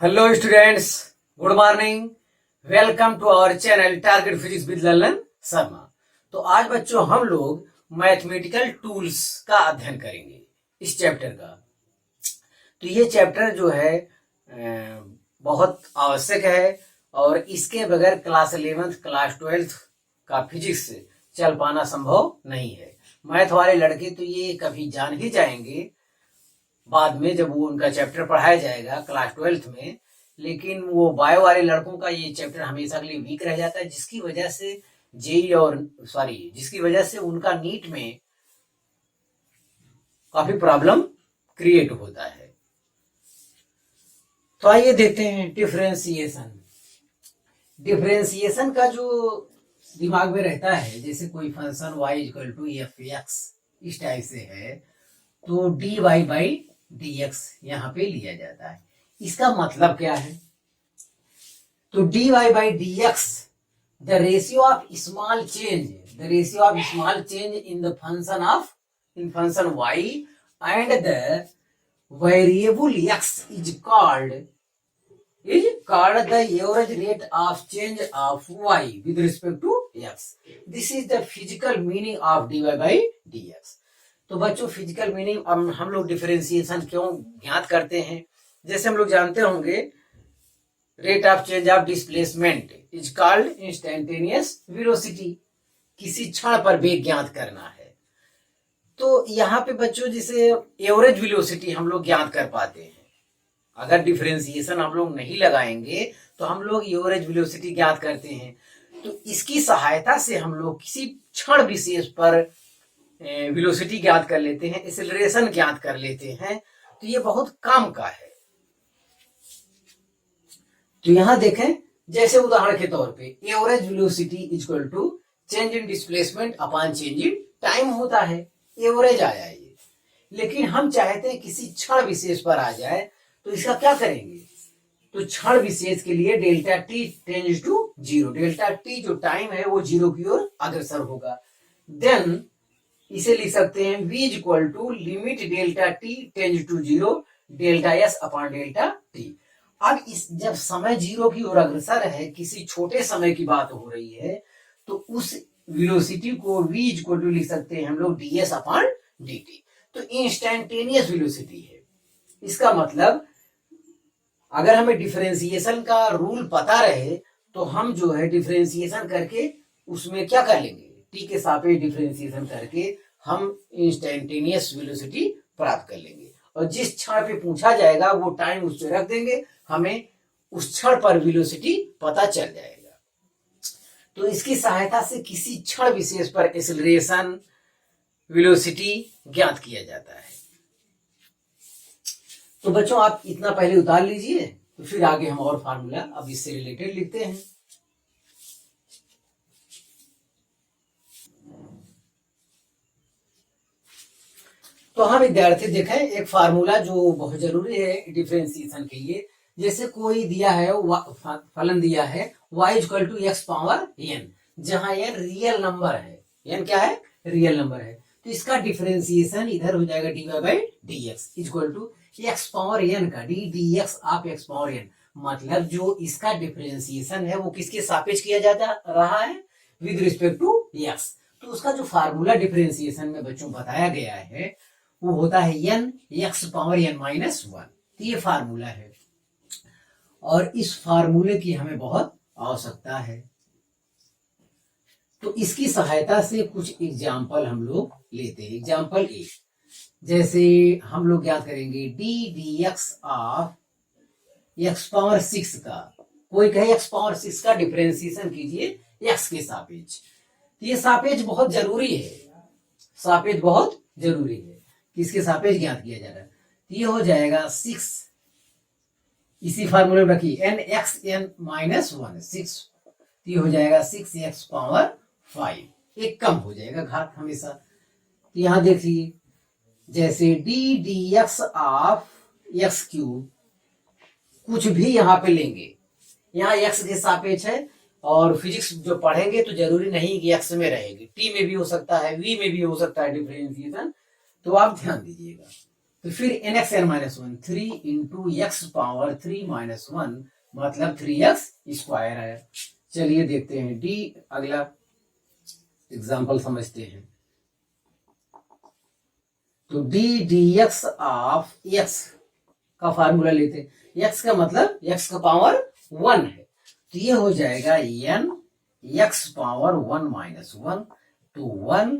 Hello students, good morning. Welcome to our channel target physics with Lalan Sharma. तो आज बच्चों हम लोग मैथमेटिकल टूल्स का अध्ययन करेंगे इस चैप्टर का। तो ये चैप्टर जो है बहुत आवश्यक है और इसके बगैर क्लास 11th क्लास 12th का फिजिक्स चल पाना संभव नहीं है। मैथ वाले लड़के तो ये कभी जान ही जाएंगे बाद में जब वो उनका चैप्टर पढ़ाया जाएगा क्लास 12th में, लेकिन वो बायो वाले लड़कों का ये चैप्टर हमेशा के लिए वीक रह जाता है, जिसकी वजह से जिसकी वजह से उनका नीट में काफी प्रॉब्लम क्रिएट होता है। तो आइए देखते हैं डिफरेंशिएशन का जो दिमाग में रहता है, जैसे कोई function y equal to F X इस टाइप से है तो dy बाई dx यहाँ पे लिया जाता है। इसका मतलब क्या है? तो dy by dx the ratio of small change in the function y and the variable x is called the average rate of change of y with respect to x. This is the physical meaning of dy by dx. तो बच्चों physical meaning हम लोग differentiation क्यों ज्ञात करते हैं? जैसे हम लोग जानते होंगे rate of change of displacement is called instantaneous velocity. किसी क्षण पर वेग ज्ञात करना है। तो यहाँ पे बच्चों जिसे एवरेज वेलोसिटी हम लोग ज्ञात कर पाते हैं। अगर डिफरेंशिएशन हम लोग नहीं लगाएंगे तो हम लोग एवरेज वेलोसिटी ज्ञात करते हैं। तो इसकी सहायता से हम लोग किसी क्षण विशेष पर वेलोसिटी ज्ञात कर लेते हैं, एक्सेलरेशन ज्ञात कर लेते हैं। तो ये बहुत काम का है। तो यहां देखें, जैसे उदाहरण के तौर पे average velocity equal to change in displacement upon change in time होता है। एवरेज आया ये, लेकिन हम चाहते हैं किसी क्षण विशेष पर आ जाए, तो इसका क्या करेंगे? तो क्षण विशेष के लिए delta T tends to 0। Delta T जो टाइम है वो 0 की ओर अग्रसर होगा। देन इसे लिख सकते हैं v equal to limit delta T tends to 0 delta S upon delta T. अब इस जब समय 0 की ओर अग्रसर है, किसी छोटे समय की बात हो रही है, तो उस वेलोसिटी को v इक्वल टू लिख सकते हैं हम लोग ds अपॉन dt। तो इंस्टेंटेनियस वेलोसिटी है। इसका मतलब अगर हमें डिफरेंशिएशन का रूल पता रहे तो हम जो है डिफरेंशिएशन करके उसमें क्या कर लेंगे, टी के सापेक्ष डिफरेंशिएशन करके हम इंस्टेंटेनियस वेलोसिटी प्राप्त कर लेंगे। और जिस क्षण पे पूछा जाएगा वो टाइम उस पर रख देंगे, हमें उस क्षण पर वेलोसिटी पता चल जाएगा। तो इसकी सहायता से किसी क्षण विशेष पर एक्सेलरेशन वेलोसिटी ज्ञात किया जाता है। तो बच्चों आप इतना पहले उतार लीजिए, तो फिर आगे हम और फार्मूला अब इससे रिलेटेड लिखते हैं। तो हम विद्यार्थी देखें एक फार्मूला जो बहुत जरूरी है डिफरेंशिएशन के लिए। जैसे कोई दिया है फलन दिया है y equal to X power n, जहां n रियल नंबर है। n क्या है? रियल नंबर है। तो इसका डिफरेंशिएशन इधर हो जाएगा dy by dx equal to X power n का dx of X power n। मतलब जो इसका डिफरेंशिएशन है वो किसके सापेक्ष किया जाता रहा है? With respect to x। तो उसका जो फार्मूला डिफरेंशिएशन में बच्चों बताया गया है वो होता है n x power n minus 1। तो ये फार्मूला है और इस फार्मूले की हमें बहुत आवश्यकता है। तो इसकी सहायता से कुछ एग्जाम्पल हम लोग लेते हैं। एग्जाम्पल ए, जैसे हम लोग ज्ञात करेंगे D D X of X power 6 का। कोई कहे एक्स पावर 6 का डिफरेंशिएशन कीजिए एक्स के सापेक्ष। तो ये सापेक्ष बहुत जरूरी है। सापेक्ष बहुत जरूरी है। किसके सापेक्ष ज्ञात किया जा रहा है? तो ये हो जाएगा 6, इसी फार्मूले में रखिए n एक्स n माइनस 1 6। तो ये हो जाएगा 6x पावर 5। एक कम हो जाएगा घात हमेशा। तो यहां देखिए जैसे D D X of x cube, कुछ भी यहां पे लेंगे, यहाँ x के सापेक्ष है और फिजिक्स जो पढ़ेंगे तो जरूरी नहीं कि x में रहेगी, t में भी हो सकता है, v में भी हो सकता है डिफरेंशिएशन। तो आप ध्यान दीजिएगा। तो फिर N X N minus one, 3 into X power 3 minus one मतलब 3x स्क्वायर है। चलिए देखते हैं डी, अगला एग्जाम्पल समझते हैं। तो D D X of x का फार्मूला लेते हैं। एक्स का मतलब एक्स का पावर 1 है, तो ये हो जाएगा N X power 1 minus 1 to 1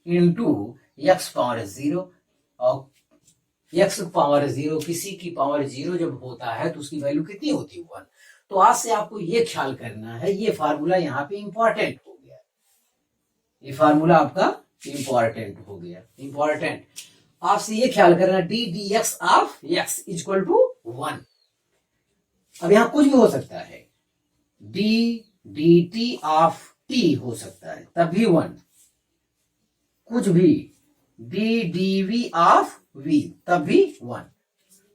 into X power 0। और एक्स पावर 0 किसी की पावर 0 जब होता है तो उसकी वैल्यू कितनी होती है 1। तो आज से आपको ये ख्याल करना है, ये फार्मूला यहाँ पे इंपॉर्टेंट हो गया, ये फार्मूला आपका इंपॉर्टेंट हो गया। इंपॉर्टेंट आपसे ये ख्याल करना, D D X of X equal to 1। अब यहां कुछ भी हो सकता है, D D T of T हो सकता है तब भी 1, कुछ भी D D V of V तब भी 1।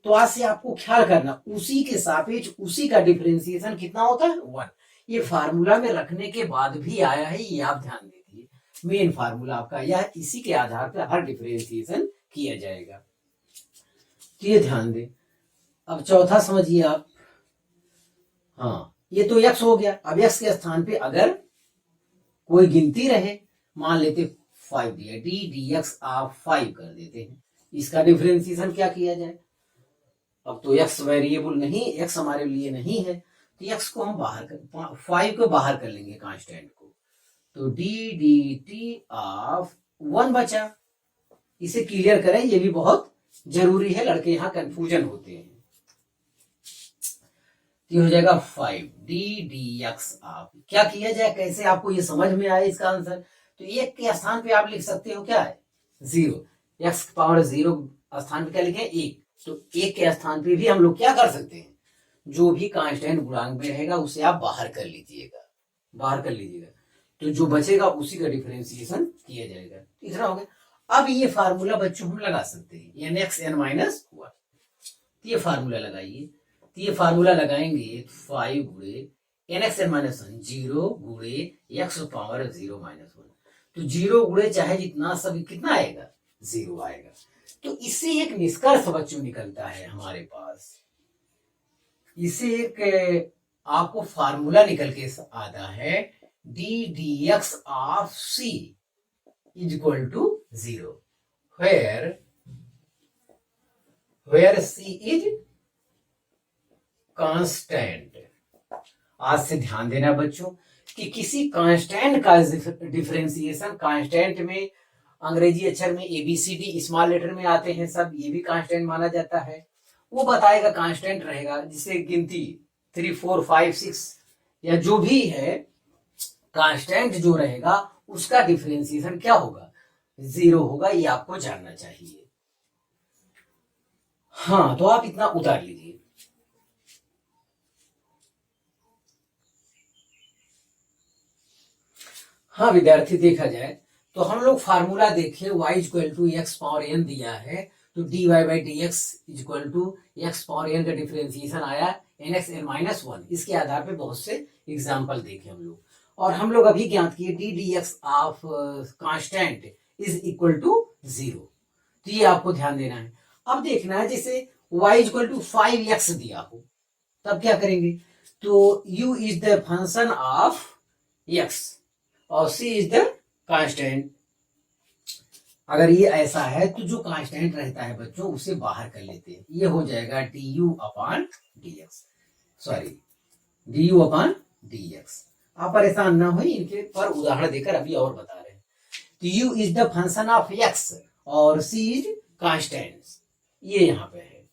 तो आज से आपको ख्याल करना, उसी के सापेक्ष उसी का डिफरेंशिएशन कितना होता है 1। ये फार्मूला में रखने के बाद भी आया है, ये आप ध्यान दीजिए, मेन फार्मूला आपका यह, इसी के आधार पर हर डिफरेंशिएशन किया जाएगा, तो ये ध्यान दें। अब चौथा समझिए आप, हाँ ये तो x हो गया। अब x के स्थान पे अगर कोई गिनती रहे, मान लेते 5 दिया, डी डी एक्स आप 5 कर देते हैं, इसका डिफरेंशिएशन क्या किया जाए। अब तो x वेरिएबल नहीं, x हमारे लिए नहीं है, तो x को हम बाहर कर, 5 को बाहर कर लेंगे कांस्टेंट को, तो डी डी टी ऑफ 1 बचा। इसे क्लियर करें, ये भी बहुत जरूरी है, लड़के यहाँ कंफ्यूजन होते हैं। ये हो जाएगा 5 डी डी एक्स ऑफ, क्या किया जाए, कैसे आपको ये समझ में आए इसका आंसर। तो एक के स्थान पे आप लिख सकते हो क्या है 0, एक्स पावर 0 स्थान पे क्या लिखे 1, तो 1 के स्थान पे भी हम लोग क्या कर सकते हैं, जो भी कांस्टेंट गुणांक में रहेगा उसे आप बाहर कर लीजिएगा, बाहर कर लीजिएगा, तो जो बचेगा उसी का डिफरेंशिएशन किया जाएगा। इतना हो गया। अब ये फार्मूला बच्चों हम लगा सकते हैं, एन एक्स एन माइनस 1, ये फार्मूला लगाइए। तो ये फार्मूला लगाएंगे 5 गुणे एन एक्स एन माइनस 1, 0 गुणे एक्स पावर 0 माइनस 1, तो 0 गुणे चाहे जितना सब कितना आएगा 0 आएगा। तो इससे एक निष्कर्ष बच्चों निकलता है हमारे पास, इससे एक आपको फार्मूला निकल के आता है, D D X of C is equal to 0 where C is constant. आज से ध्यान देना बच्चों कि किसी कांस्टेंट का डिफरेंशिएशन, कांस्टेंट में अंग्रेजी अक्षर में ABCD स्मॉल लेटर में आते हैं सब, ये भी कांस्टेंट माना जाता है। वो बताएगा कांस्टेंट रहेगा, जिसे गिनती 3 4 5 6 या जो भी है कांस्टेंट जो रहेगा उसका डिफरेंशिएशन क्या होगा 0 होगा, ये आपको जानना चाहिए। हाँ तो आप इतना उतार लीजिए। हाँ विद्यार्थी, देखा जाए तो हम लोग फार्मूला देखे, y equal to X power n दिया है, तो dy by D X equal to X power n का डिफरेंशिएशन आया एन एक्स एन माइनस 1। इसके आधार पे बहुत से एग्जाम्पल देखे हम लोग, और हम लोग अभी ज्ञात किए D D X of constant is equal to 0, तो ये आपको ध्यान देना है। अब देखना है जैसे y इक्वल टू 5x दिया हो, तब क्या करेंगे, तो u is the function of x और c इज द कांस्टेंट। अगर ये ऐसा है तो जो कांस्टेंट रहता है बच्चों उसे बाहर कर लेते हैं, ये हो जाएगा du upon dx, sorry du upon dx। आप परेशान ना हो, इनके पर उदाहरण देकर अभी और बता रहे हैं। तो u is the function of x और c इज कांस्टेंट, ये यहाँ पे है।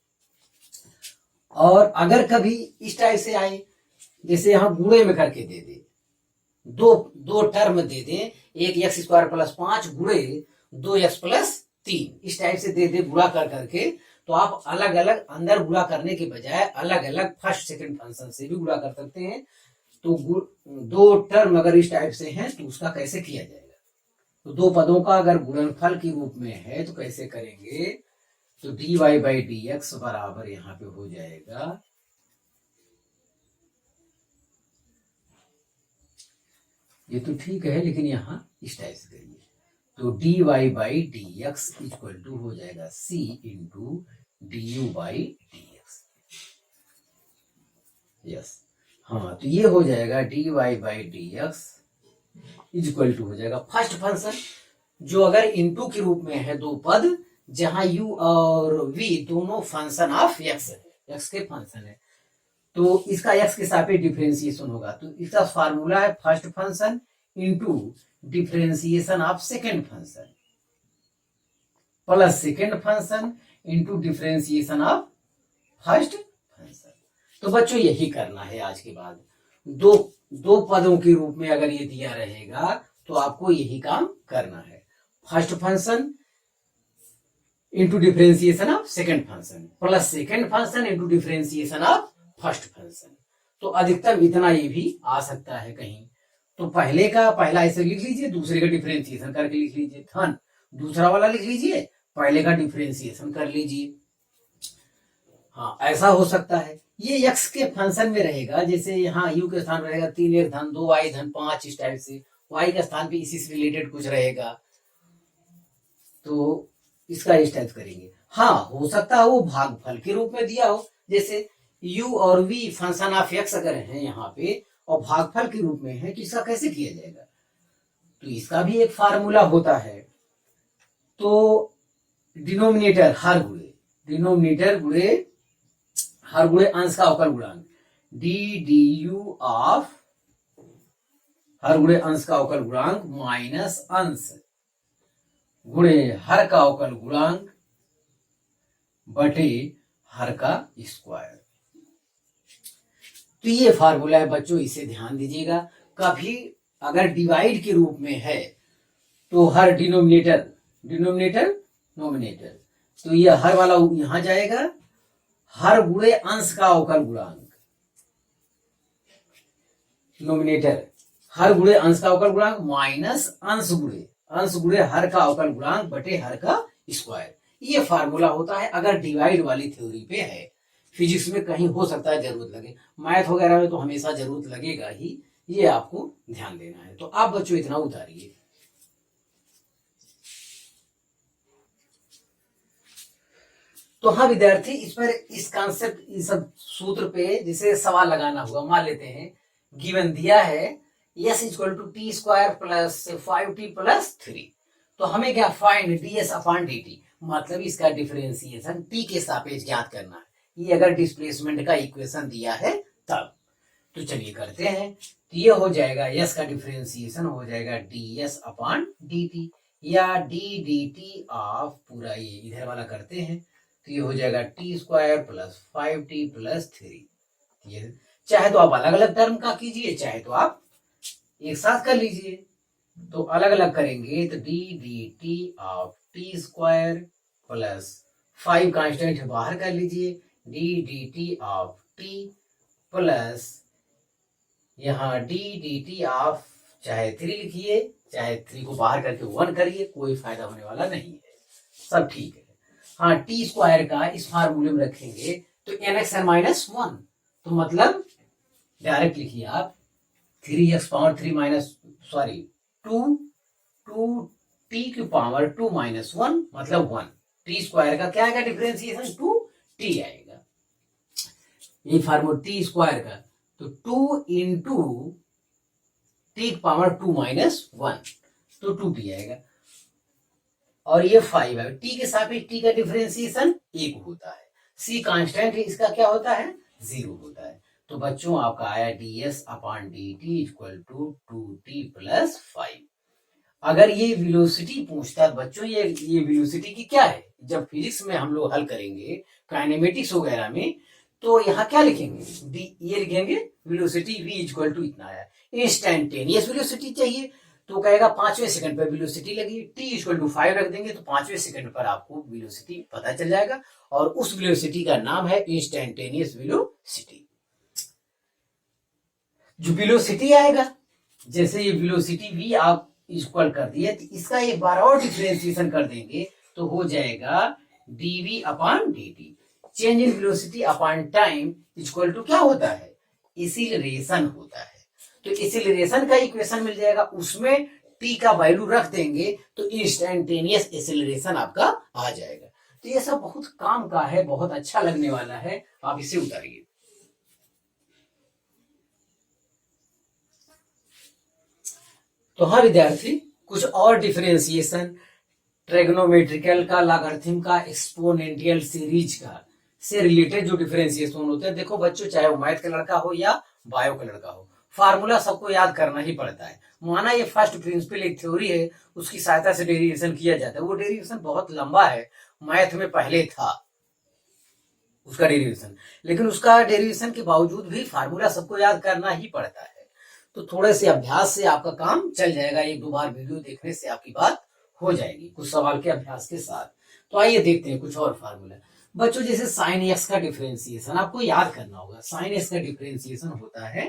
और अगर कभी इस टाइप से आए, जैसे यहाँ गुणे में करके दे दे, दो टर्म दे दे, एक एक्स स्क्वायर प्लस 5 गुणे 2x प्लस 3, इस टाइप से दे दे गुणा कर करके, तो आप अलग अलग अंदर गुणा करने के बजाय अलग अलग फर्स्ट सेकंड फंक्शन से भी गुणा कर सकते हैं। तो दो टर्म अगर इस टाइप से हैं तो उसका कैसे किया जाएगा, तो दो पदों का अगर गुणनफल के रूप में है तो कैसे करेंगे, तो dy बाई डी एक्स बराबर यहाँ पे हो जाएगा ये तो ठीक है, लेकिन यहाँ इस टाइप से करिए, तो D Y by D X equal to हो जाएगा C into D U by D X. Yes, हाँ, तो ये हो जाएगा D Y by D X equal to हो जाएगा फर्स्ट फंक्शन, जो अगर इनटू के रूप में है दो पद, जहां u और v दोनों फंक्शन ऑफ x है, x के फंक्शन है, तो इसका x के सापेक्ष डिफरेंशिएशन होगा। तो इसका फार्मूला है first function into differentiation of second function plus second function into differentiation of first function. तो बच्चों यही करना है आज के बाद, दो पदों के रूप में अगर ये दिया रहेगा तो आपको यही काम करना है, first function into differentiation of second function plus second function into differentiation of first function. तो अधिकतम इतना ये भी आ सकता है कहीं, तो पहला ऐसे लिख लीजिए, दूसरे का डिफरेंशिएशन करके लिख लीजिए, धन दूसरा वाला लिख लीजिए, पहले का डिफरेंशिएशन कर लीजिए। हाँ, ऐसा हो सकता है। ये x के फंक्शन में रहेगा, जैसे यहाँ u के स्थान रहेगा 3x धन 2y धन 5, इस टाइप से y के स्थान पे इसी से रिलेटेड कुछ रहेगा, तो इसका इस टाइप करेंगे। हाँ, हो सकता है वो भागफल के रूप में दिया हो, जैसे u और v फंक्शन ऑफ x अगर है यहाँ पे और भागफल के रूप में है, तो इसका कैसे किया जाएगा? तो इसका भी एक फार्मूला होता है, तो डिनोमिनेटर हर गुणे अंश का अवकल गुणांक D D you of her गुणे अंश का अवकल गुणांक माइनस अंश गुणे हर का अवकल गुणांक बटे हर का स्क्वायर। तो ये फार्मूला है बच्चों, इसे ध्यान दीजिएगा। कभी अगर डिवाइड के रूप में है तो हर डिनोमिनेटर नोमिनेटर, तो ये हर वाला यहां जाएगा, हर गुणे अंश का अवकल गुणांक नोमिनेटर हर गुणे अंश का अवकल गुणांक माइनस अंश गुणे हर का अवकल गुणांक बटे हर का स्क्वायर। ये फार्मूला होता है अगर डिवाइड वाली थ्योरी पे है। फिजिक्स में कहीं हो सकता है जरूरत लगे, मैथ वगैरह में तो हमेशा जरूरत लगेगा ही, ये आपको ध्यान देना है। तो आप बच्चों इतना उतारिए। तो हाँ विद्यार्थी, इस कॉन्सेप्ट, इस सब सूत्र पे जिसे सवाल लगाना होगा, मान लेते हैं गिवन दिया है s equal to T square plus 5t plus 3, तो हमें क्या फाइंड ds अपॉन dt, मतलब इसका डिफरेंशिएशन t के सापेक्ष ज्ञात करना है। ये अगर डिस्प्लेसमेंट का इक्वेशन दिया है तब, तो चलिए करते हैं। तो ये हो जाएगा s का डिफरेंशिएशन हो जाएगा ds अपॉन dt या d dt ऑफ पूरा, ये इधर वाला करते हैं, तो ये हो जाएगा T square plus 5t plus 3। ये चाहे तो आप अलग अलग टर्म का कीजिए, चाहे तो आप एक साथ कर लीजिए। तो अलग अलग करेंगे तो D D T of T square plus 5 constant बाहर कर लीजिए, D D T of T plus यहाँ डी डी टी ऑफ, चाहे 3 लिखिए चाहे 3 को बाहर करके 1 करिए, कोई फायदा होने वाला नहीं है, सब ठीक है। हाँ, टी स्क्वायर का इस फार्मूले में रखेंगे तो nxn माइनस 1, तो मतलब डायरेक्ट लिखिए आप 3x पावर 3 माइनस 2t की पावर 2 माइनस 1 मतलब 1। टी स्क्वायर का क्या आएगा डिफरेंशिएशन 2t आएगा, ये फार्मूला टी स्क्वायर का, तो 2 इंटू टी की पावर 2 माइनस 1 तो 2t आएगा, और ये 5 है। टी के सापेक्ष टी का डिफरेंशिएशन 1 होता है, सी कांस्टेंट है, इसका क्या होता है 0 होता है। तो बच्चों आपका आया ds upon dt equal to 2t plus 5। अगर ये वेलोसिटी पूछता है बच्चों, ये वेलोसिटी की क्या है, जब फिजिक्स में हम लोग हल करेंगे काइनेमेटिक्स वगैरह में, तो यहाँ क्या लिखेंगे, ये लिखेंगे वेलोसिटी v इक्वल टू इतना है। इंस्टेंटेनियस वेलोसिटी चाहिए तो कहेगा 5वें सेकंड पर वेलोसिटी लगी, t इक्वल टू 5 रख देंगे तो 5वें सेकंड पर आपको वेलोसिटी पता चल जाएगा, और उस वेलोसिटी का नाम है इंस्टेंटेनियस वेलोसिटी। जो वेलोसिटी आएगा, जैसे ये वेलोसिटी v आप इक्वल कर दिए, तो इसका एक बार और डिफरेंशिएशन कर देंगे तो हो जाएगा dv upon dt। Change in velocity upon time equal to क्या होता है, एक्सीलरेशन होता है। तो एक्सीलरेशन का इक्वेशन मिल जाएगा, उसमें टी का वैल्यू रख देंगे तो इंस्टेंटेनियस एक्सेलरेशन आपका आ जाएगा। तो ये सब बहुत काम का है, बहुत अच्छा लगने वाला है, आप इसे उतारिए। तो हाँ विद्यार्थी, कुछ और डिफरेंशिएशन ट्रेगोनोमेट्रिकल का, लॉगरिथम का, एक्सपोनेंशियल सीरीज का से रिलेटेड जो डिफरेंशिएशन होते हैं, देखो बच्चों, चाहे वो मैथ का लड़का हो या बायो का लड़का हो, फार्मूला सबको याद करना ही पड़ता है। माना ये फर्स्ट प्रिंसिपल एक थ्योरी है, उसकी सहायता से डेरिवेशन किया जाता है। वो डेरिवेशन बहुत लंबा है, मैथ में पहले था उसका डेरिवेशन, लेकिन उसका डेरिवेशन के बावजूद भी फार्मूला सबको याद करना ही पड़ता है। तो थोड़े से अभ्यास से आपका काम चल जाएगा, एक दो बार वीडियो देखने से आपकी बात हो जाएगी कुछ सवाल के अभ्यास के साथ। तो आइए देखते हैं कुछ और फार्मूला। बच्चों, जैसे साइन एक्स का डिफरेंशिएशन आपको याद करना होगा। साइन एक्स का डिफरेंशिएशन होता है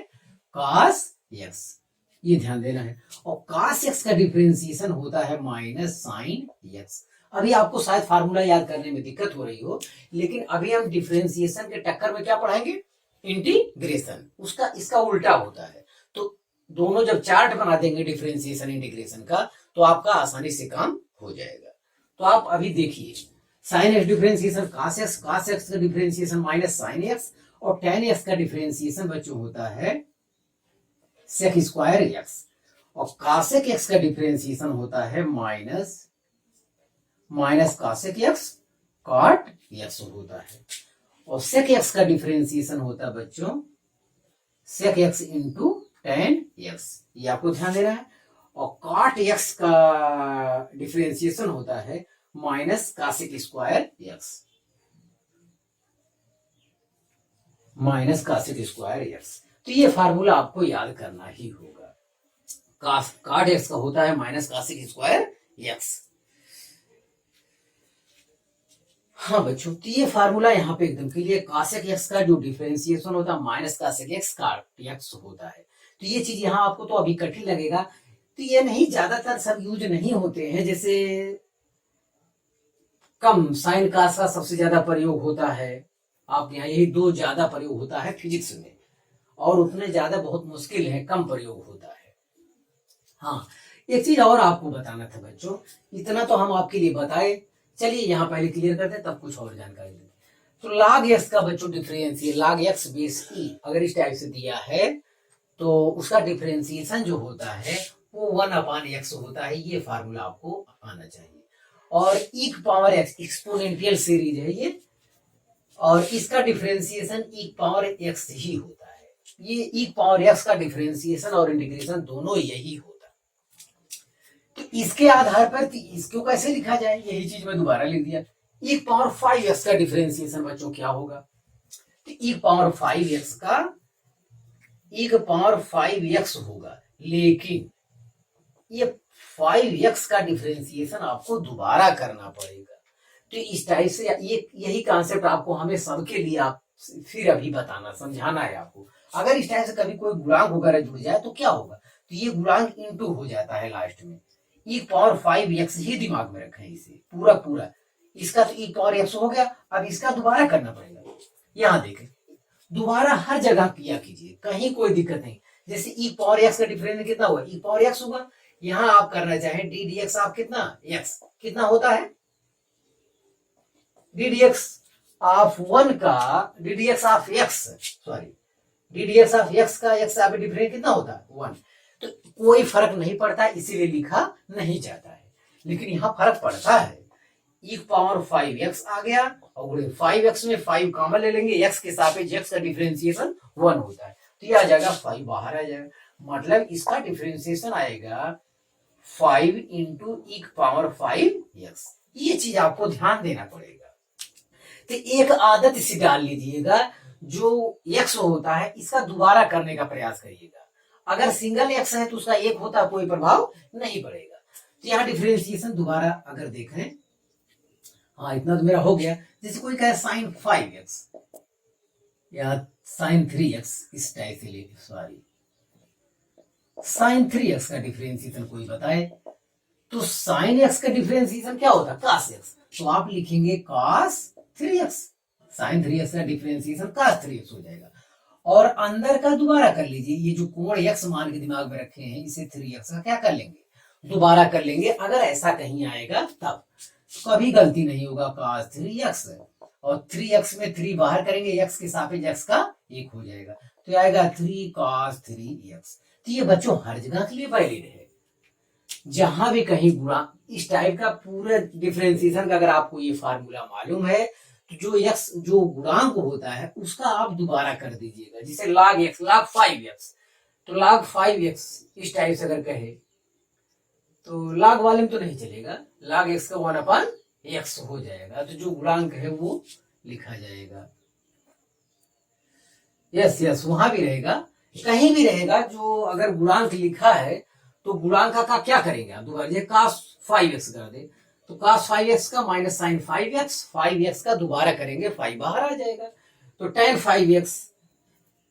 कॉस एक्स, ये ध्यान देना है। और कॉस एक्स का डिफरेंशिएशन होता है माइनस साइन एक्स। अभी आपको शायद फार्मूला याद करने में दिक्कत हो रही हो, लेकिन अभी हम डिफरेंशिएशन के टक्कर में क्या पढ़ाएंगे, इंटीग्रेशन। उसका इसका उल्टा होता है। तो दोनों जब चार्ट बना देंगे डिफरेंशिएशन इंटीग्रेशन का, तो आपका आसानी से काम हो जाएगा। तो आप अभी देखिए, sine X differentiation cos X, cos X का डिफरेंशिएशन माइनस साइन एक्स, और टेन एक्स का डिफरेंशिएशन बच्चों होता है सेक स्क्वायर एक्स, और कॉसेक एक्स का डिफरेंशिएशन होता है minus cosec X cot X होता है। और सेक एक्स का डिफरेंशिएशन होता है बच्चों sec X into tan X, ये आपको ध्यान देना है। और कॉट एक्स का डिफरेंशिएशन होता है minus cosec square x, minus cosec square x. तो ये फार्मूला आपको याद करना ही होगा। कॉट एक्स का होता है माइनस कॉसेक स्क्वायर एक्स। हाँ बच्चों, तो ये फार्मूला यहाँ पे एकदम क्लियर। कॉसेक एक्स का जो डिफरेंशिएशन होता है minus cosec X cot X होता है। तो ये चीज यहाँ आपको तो अभी कठिन लगेगा, तो ये नहीं, ज्यादातर सब यूज नहीं होते हैं। जैसे कम साइन कास का सबसे ज्यादा प्रयोग होता है आपके यहाँ, यही दो ज्यादा प्रयोग होता है फिजिक्स में, और उतने ज्यादा बहुत मुश्किल है, कम प्रयोग होता है। हाँ, एक चीज और आपको बताना था बच्चों, इतना तो हम आपके लिए बताए, चलिए यहाँ पहले क्लियर करते हैं, तब कुछ और जानकारी देते। तो log x का बच्चों डिफरेंशिएशन log x बेस ई अगर इस टाइप से दिया है, तो उसका डिफरेंशिएशन जो होता है वो 1/x होता है। ये फार्मूला आपको आना चाहिए। और e power x exponential series है ये, और इसका डिफरेंशिएशन e पावर x ही होता है। ये e पावर x का डिफरेंशिएशन और इंटीग्रेशन दोनों यही होता है। तो इसके आधार पर इसको कैसे लिखा जाए, यही चीज मैं दोबारा लिख दिया। e पावर 5x का डिफरेंशिएशन बच्चों क्या होगा, तो e पावर 5x का e पावर 5x होगा, लेकिन ये 5x का डिफरेंशिएशन आपको दोबारा करना पड़ेगा। तो इस टाइप से ये यही कॉन्सेप्ट आपको हमें सबके लिए आप फिर अभी बताना, समझाना है आपको। अगर इस टाइप से कभी कोई गुणांक वगैरह जुड़ जाए तो क्या होगा, तो ये गुणांक इंटू हो जाता है लास्ट में। e पावर 5x ही दिमाग में रखें इसे पूरा पूरा। इसका तो e पावर x हो गया, अब इसका दोबारा करना पड़ेगा। यहाँ देखें, दोबारा हर जगह किया कीजिए, कहीं कोई दिक्कत नहीं। जैसे e पावर x का डिफरेंस कितना हुआ, e पावर x होगा। यहाँ आप करना चाहें डी डी एक्स, आप कितना x कितना होता है, डी डी एक्स ऑफ 1 का D D X of x, sorry D D X of x का x आप डिफरेंस कितना होता है 1। तो कोई फर्क नहीं पड़ता, इसीलिए लिखा नहीं जाता है, लेकिन यहाँ फर्क पड़ता है। e पावर 5x आ गया, और 5x में 5 कॉमन ले लेंगे, x के सापेक्ष x का डिफरेंशिएशन 1 होता है, तो ये आ जाएगा 5 बाहर आ जाएगा। मतलब इसका डिफरेंशिएशन आएगा 5 इंटू e पावर 5x। ये चीज आपको ध्यान देना पड़ेगा। तो एक आदत इसे डाल लीजिएगा, जो x होता है इसका दोबारा करने का प्रयास करिएगा। अगर सिंगल x है तो उसका एक होता है, कोई प्रभाव नहीं पड़ेगा। तो यहाँ डिफरेंशिएशन दोबारा अगर देखें, हाँ इतना तो मेरा हो गया। जैसे कोई कहे साइन 5x या साइन 3x, इस टाइप से ले, सॉरी साइन 3x का डिफरेंशिएशन कोई बताए, तो साइन x का डिफरेंशिएशन क्या होता है, cos x, तो आप लिखेंगे cos 3x। साइन 3x का डिफरेंशिएशन cos 3x हो जाएगा। और अंदर का दोबारा कर लीजिए, ये जो कोण x मान के दिमाग में रखे हैं, इसे 3x का क्या कर लेंगे दोबारा कर लेंगे अगर ऐसा कहीं आएगा तब। कभी गलती नहीं होगा। cos 3x और 3x में 3 बाहर करेंगे, x के सापेक्ष x का 1 हो जाएगा, तो आएगा 3 cos 3x। तो ये बच्चों हर जगह के लिए वैलिड है, जहां भी कहीं गुणा इस टाइप का पूरे डिफरेंशिएशन का अगर आपको ये फार्मूला मालूम है तो जो x जो गुणांक होता है उसका आप दोबारा कर दीजिएगा। जैसे log x log 5x, तो log 5x इस टाइप से अगर कहे तो log वाले में तो नहीं चलेगा, log x का 1/x हो जाएगा, तो जो गुणांक है वो लिखा जाएगा। यस यस, वहां भी रहेगा, कहीं भी रहेगा। जो अगर गुणांक लिखा है तो गुणांक का क्या करेंगे आप दोबारा, cos 5x कर दे तो cos 5x का माइनस साइन 5x का दोबारा करेंगे 5 बाहर आ जाएगा, तो tan 5x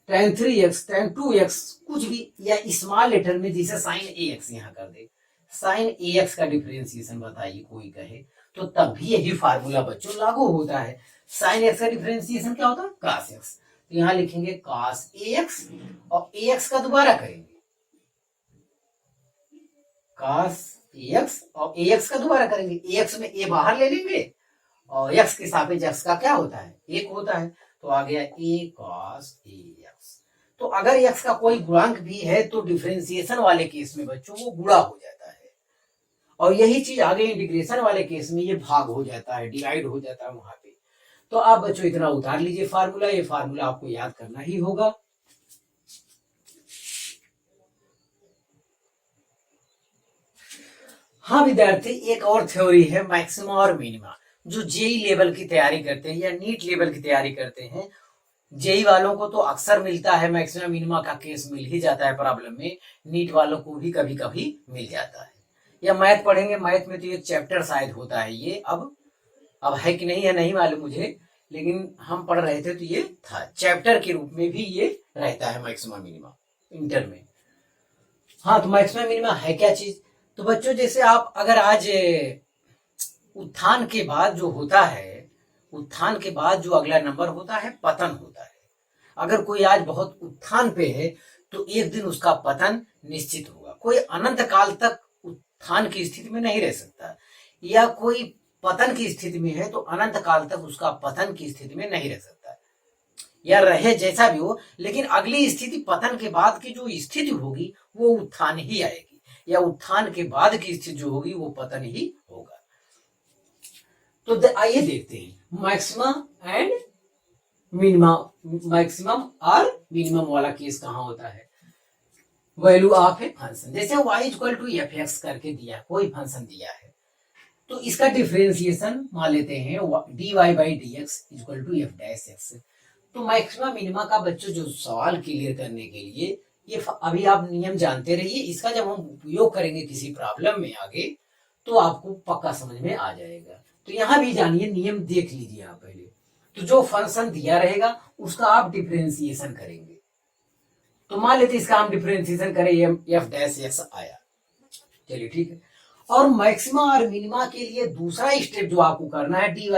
tan 3x tan 2x कुछ भी, या स्मॉल लेटर में जैसे साइन ax यहाँ कर दे, साइन ax का डिफरेंशिएशन बताइए कोई कहे तो तब भी यही फार्मूला बच्चों लागू होता है। साइन x का डिफरेंशिएशन क्या होता है cos x, तो यहाँ लिखेंगे cos ax और ax का दोबारा करेंगे cos ax और ax का दोबारा करेंगे, ax में a बाहर ले लेंगे और x के सापेक्ष x का क्या होता है 1 होता है, तो आ गया a cos ax। तो अगर x का कोई गुणांक भी है तो डिफरेंशिएशन वाले केस में बच्चों वो गुणा हो जाता है, और यही चीज आगे इंटीग्रेशन वाले केस में ये भाग हो जाता है, डिवाइड हो जाता है वहां पे। तो आप बच्चों इतना उतार लीजिए फार्मूला, ये फार्मूला आपको याद करना ही होगा। हाँ विद्यार्थी, एक और थ्योरी है मैक्सिमा और मिनिमा। जो जेई लेवल की तैयारी करते हैं या नीट लेवल की तैयारी करते हैं, जेई वालों को तो अक्सर मिलता है, मैक्सिमा मिनिमा का केस मिल ही जाता है प्रॉब्लम में, नीट वालों को भी कभी कभी मिल जाता है। या मैथ पढ़ेंगे, मैथ में तो ये चैप्टर शायद होता है, ये अब है कि नहीं है नहीं मालूम मुझे, लेकिन हम पढ़ रहे थे तो ये था, चैप्टर के रूप में भी ये रहता है मैक्सिमा मिनिमा इंटर में। हाँ, तो मैक्सिमा मिनिमा है क्या चीज, तो बच्चों जैसे आप अगर आज उत्थान के बाद जो होता है, उत्थान के बाद जो अगला नंबर होता है पतन होता है। अगर कोई आज बहुत उत्थान पे है तो एक दिन उसका पतन निश्चित होगा। कोई अनंत काल तक उत्थान की स्थिति में नहीं रह सकता, या कोई पतन की स्थिति में है तो अनंत काल तक उसका पतन की स्थिति में नहीं रह सकता, या रहे जैसा भी हो, लेकिन अगली स्थिति पतन के बाद की जो स्थिति होगी वो उत्थान ही आएगी, या उत्थान के बाद की स्थिति जो होगी वो पतन ही होगा। तो आइए देखते हैं मैक्सिमा एंड मिनिमा, मैक्सिमम और मिनिमम वाला केस कहां होता है। वैल्यू ऑफ ए फंक्शन, जैसे y equal to F X करके दिया, कोई फंक्शन दिया है तो इसका डिफरेंशिएशन मान लेते हैं dy by D X equal to F dash X. तो मैक्सिमा मिनिमा का बच्चों जो सवाल क्लियर करने के लिए ये अभी आप नियम जानते रहिए, इसका जब हम उपयोग करेंगे किसी प्रॉब्लम में आगे तो आपको पक्का समझ में आ जाएगा। तो यहाँ भी जानिए, नियम देख लीजिए आप पहले। तो जो फंक्शन दिया रहेगा उसका आप डिफरेंशिएशन करेंगे, तो मान लेते इसका हम डिफरेंशिएशन करें एफ डैश एक्स आया, चलिए ठीक है। और मैक्सिमा और मिनिमा के लिए दूसरा स्टेप जो आपको करना है dy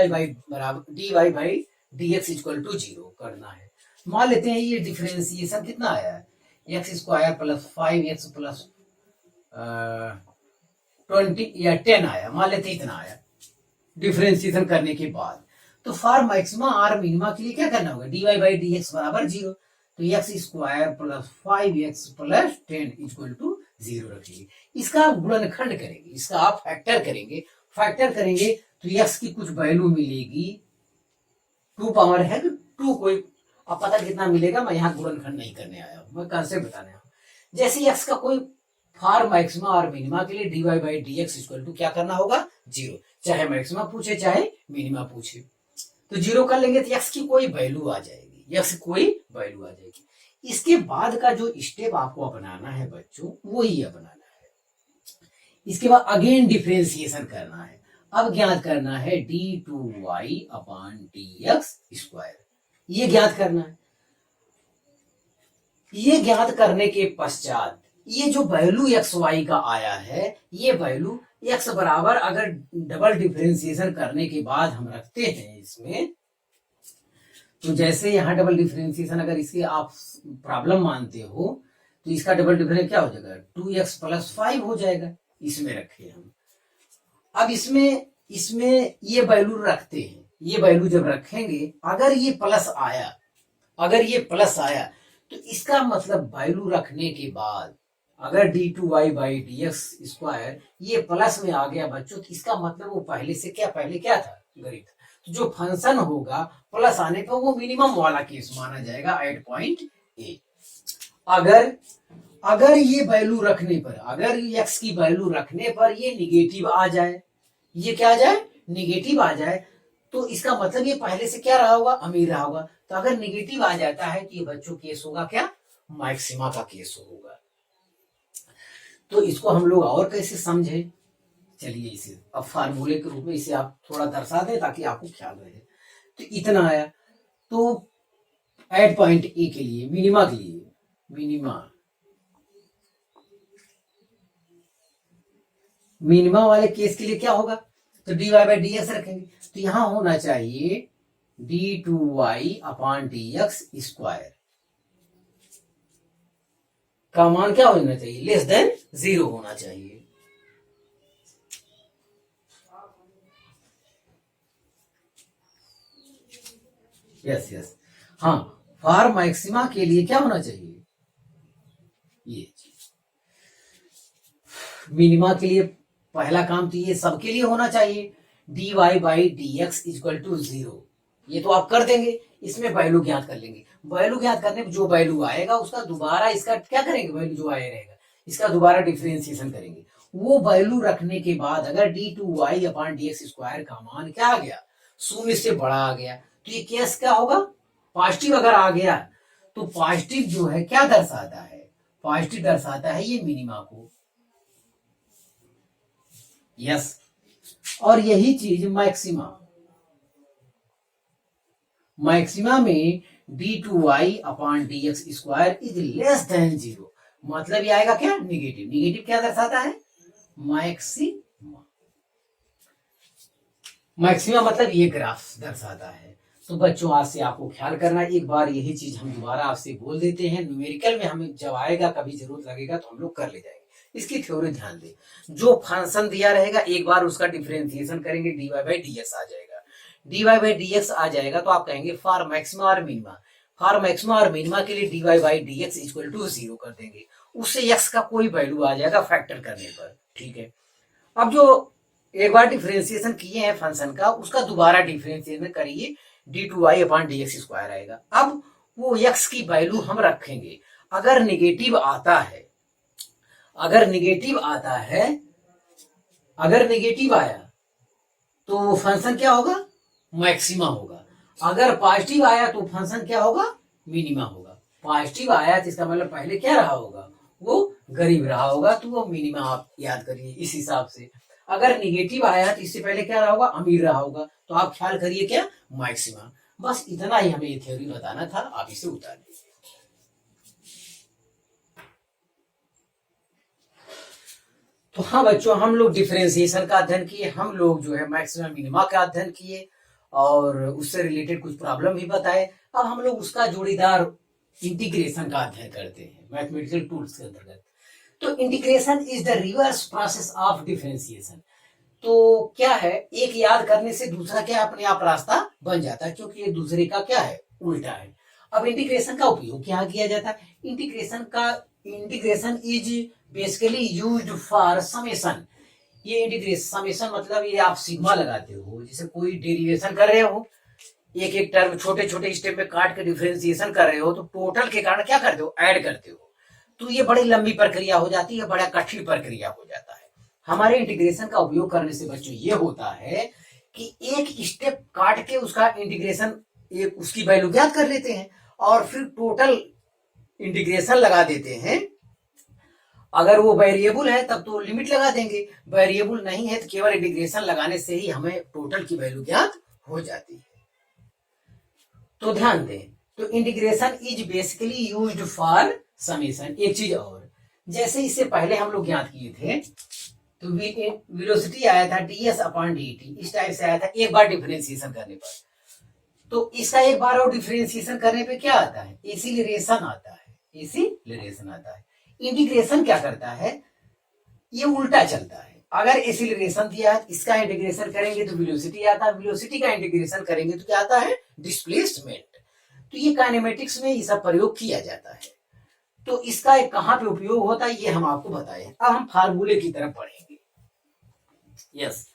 by D X equal to 0 करना है। मान लेते हैं ये डिफरेंशिएशन कितना आया है, x square plus 5x plus 20 या 10 आया, मान लेते इतना आया डिफरेंशिएशन करने के बाद। तो फॉर मैक्सिमा और मिनिमा के लिए क्या करना होगा, dy बाई डी एक्स बराबर 0, तो X square plus 5x plus 10 equal to 0 रखेंगे। इसका आप गुणनखंड करेंगे, इसका आप फैक्टर करेंगे, फैक्टर करेंगे तो x की कुछ वैल्यू मिलेगी, 2 पावर है तो 2 कोई, अब पता कितना मिलेगा, मैं यहाँ गुणनखंड नहीं करने आया हूँ, मैं कंसेप्ट बताने आया हूँ। जैसे x का कोई फॉर मैक्सिमा और मिनिमा के लिए dy by D X equal to क्या करना होगा 0, चाहे मैक्सिमा पूछे चाहे मिनिमा पूछे, तो 0 कर लेंगे तो x की कोई वैल्यू आ जाएगी, x कोई वैल्यू आ जाएगी। इसके बाद का जो स्टेप आपको अपनाना है बच्चों वो ही अपनाना है। इसके बाद अगेन डिफरेंशिएशन करना है, अब ज्ञात करना है d2y अपॉन dx स्क्वायर, ये ज्ञात करना है। ये ज्ञात करने के पश्चात ये जो वैल्यू एक्स वाई का आया है, ये वैल्यू एक्स बराबर अगर डबल डिफरेंशिएशन करने के बाद हम रखते हैं इसमें, तो जैसे यहाँ डबल डिफरेंशिएशन अगर इसके आप प्रॉब्लम मानते हो तो इसका डबल डिफरेंस क्या हो जाएगा 2x प्लस 5 हो जाएगा, इसमें रखे हम। अब इसमें इसमें ये वैल्यू रखते हैं, ये वैल्यू जब रखेंगे, अगर ये प्लस आया, अगर ये प्लस आया तो इसका मतलब वैल्यू रखने के बाद अगर d2y by D x square ये प्लस में आ गया बच्चों, तो इसका मतलब वो पहले से क्या, पहले क्या था, गरीब। तो जो फंक्शन होगा प्लस आने पर वो मिनिमम वाला केस माना जाएगा एट पॉइंट ए। अगर अगर ये वैल्यू रखने पर, अगर x की वैल्यू रखने पर ये निगेटिव आ जाए, ये क्या आ जाए, निगेटिव आ जाए, तो इसका मतलब ये पहले से क्या रहा होगा, अमीर रहा होगा। तो अगर निगेटिव आ जाता है तो ये बच्चों केस होगा क्या, मैक्सिमा का केस होगा। तो इसको हम लोग और कैसे समझे, चलिए इसे अब फार्मूले के रूप में इसे आप थोड़ा दर्शा दें ताकि आपको ख्याल रहे। तो इतना आया, तो एट पॉइंट ए के लिए, मिनिमा के लिए, मिनिमा वाले केस के लिए क्या होगा, तो dy बाई डी एक्स रखेंगे। तो यहां होना चाहिए d2y upon D x square का मान क्या होना चाहिए, लेस देन 0 होना चाहिए। यस यस, हाँ, फॉर मैक्सिमा के लिए क्या होना चाहिए, ये मिनिमा के लिए पहला काम तो ये सबके लिए होना चाहिए, dy by D X equal to 0। ये तो आप कर देंगे, इसमें वैल्यू ज्ञात कर लेंगे। वैल्यू ज्ञात करने पर जो वैल्यू आएगा उसका दोबारा इसका क्या करेंगे, वैल्यू जो आया रहेगा इसका दोबारा डिफरेंशिएशन करेंगे। वो वैल्यू रखने के बाद अगर d2y upon D x square का मान क्या आ गया, 0 से बड़ा आ गया, तो ये केस क्या होगा, पॉजिटिव अगर आ गया तो पॉजिटिव जो है क्या दर्शाता है, पॉजिटिव दर्शाता है ये मिनिमा को। यस, और यही चीज मैक्सिमा, मैक्सिमा में d2y upon D x square is less than 0, मतलब ये आएगा क्या, निगेटिव। निगेटिव क्या दर्शाता है, मैक्सिमा। मैक्सिमा मतलब ये ग्राफ दर्शाता है। तो बच्चों आज से आपको ख्याल करना, एक बार यही चीज हम दोबारा आपसे बोल देते हैं, न्यूमेरिकल में हमें जब आएगा कभी जरूरत लगेगा तो हम लोग कर ले जाएंगे। इसकी थ्योरी ध्यान दें, जो फंक्शन दिया रहेगा एक बार उसका डिफरेंशिएशन करेंगे, dy बाई डी एक्स आ जाएगा। dy बाई डी एक्स आ जाएगा तो आप कहेंगे फॉर मैक्सिमा और मिनिमा, फॉर मैक्सिमा और मिनिमा के लिए dy by D X equal to 0 कर देंगे, उससे x का कोई वैल्यू आ जाएगा फैक्टर करने पर, ठीक है। अब जो एक बार डिफरेंशिएशन किए हैं फंक्शन का, उसका दोबारा डिफरेंशिएशन करिए, d2y upon D x square आएगा। अब वो x की वैल्यू हम रखेंगे, अगर निगेटिव आता है, अगर निगेटिव आता है, अगर निगेटिव आया तो फंक्शन क्या होगा, मैक्सिमा होगा। अगर पॉजिटिव आया तो फंक्शन क्या होगा, मिनिमा होगा। पॉजिटिव आया तो इसका मतलब पहले क्या रहा होगा, वो गरीब रहा होगा, तो वो मिनिमा आप याद करिए इस हिसाब से। अगर निगेटिव आया तो इससे पहले क्या रहा होगा, अमीर रहा होगा, तो आप ख्याल करिए क्या, मैक्सिमा। बस इतना ही हमें ये थ्योरी बताना था, आप इसे उतार लीजिए। तो हाँ बच्चों, हम लोग डिफरेंशिएशन का अध्ययन किए, हम लोग जो है मैक्सिमम मिनिमा का अध्ययन किए और उससे रिलेटेड कुछ प्रॉब्लम भी बताए। अब हम लोग उसका जोड़ीदार इंटीग्रेशन का अध्ययन करते हैं मैथमेटिकल टूल्स के अंतर्गत। तो integration is the reverse process of differentiation. तो क्या है, एक याद करने से दूसरा क्या अपने आप रास्ता बन जाता है, क्योंकि ये दूसरे का क्या है, उल्टा है। अब इंटीग्रेशन का उपयोग क्या किया जाता है, integration is basically used for summation. ये इंटीग्रेशन समेशन मतलब ये आप सिग्मा लगाते हो, जैसे कोई डेरिवेशन कर रहे हो, एक एक टर्म छोटे छोटे स्टेप में काट के डिफरेंशिएशन कर रहे हो, तो टोटल के कारण क्या करते हो, ऐड करते हो, तो ये बड़ी लंबी प्रक्रिया हो जाती है, बड़ा कठिन प्रक्रिया हो जाता है। हमारे इंटीग्रेशन का उपयोग करने से बच्चों ये होता है कि एक स्टेप काट के उसका इंटीग्रेशन, एक उसकी वैल्यू ज्ञात कर लेते हैं और फिर टोटल इंटीग्रेशन लगा देते हैं। अगर वो वेरिएबल है तब तो लिमिट लगा देंगे, वेरिएबल नहीं है तो केवल इंटीग्रेशन लगाने से ही हमें टोटल की वैल्यू ज्ञात हो जाती है। तो ध्यान दें, तो integration is basically used for summation. एक चीज और, जैसे इससे पहले हम लोग ज्ञात किए थे, तो वेलोसिटी आया था ds अपॉन dt, इस टाइप से आया था एक बार डिफरेंशिएशन करने पर। तो इसका एक बार और डिफरेंशिएशन करने पे क्या आता है, एक्सीलरेशन आता है, एक्सीलरेशन आता है। इंटीग्रेशन क्या करता है, ये उल्टा चलता है। अगर एक्सीलरेशन दिया है इसका इंटीग्रेशन करेंगे तो वेलोसिटी आता है, वेलोसिटी का इंटीग्रेशन करेंगे तो क्या आता है, डिस्प्लेसमेंट। तो ये काइनेमेटिक्स में ये सब प्रयोग किया जाता है। तो इसका कहाँ पे उपयोग होता है ये हम आपको बताए। अब हम फार्मूले की तरफ पढ़ेंगे। यस,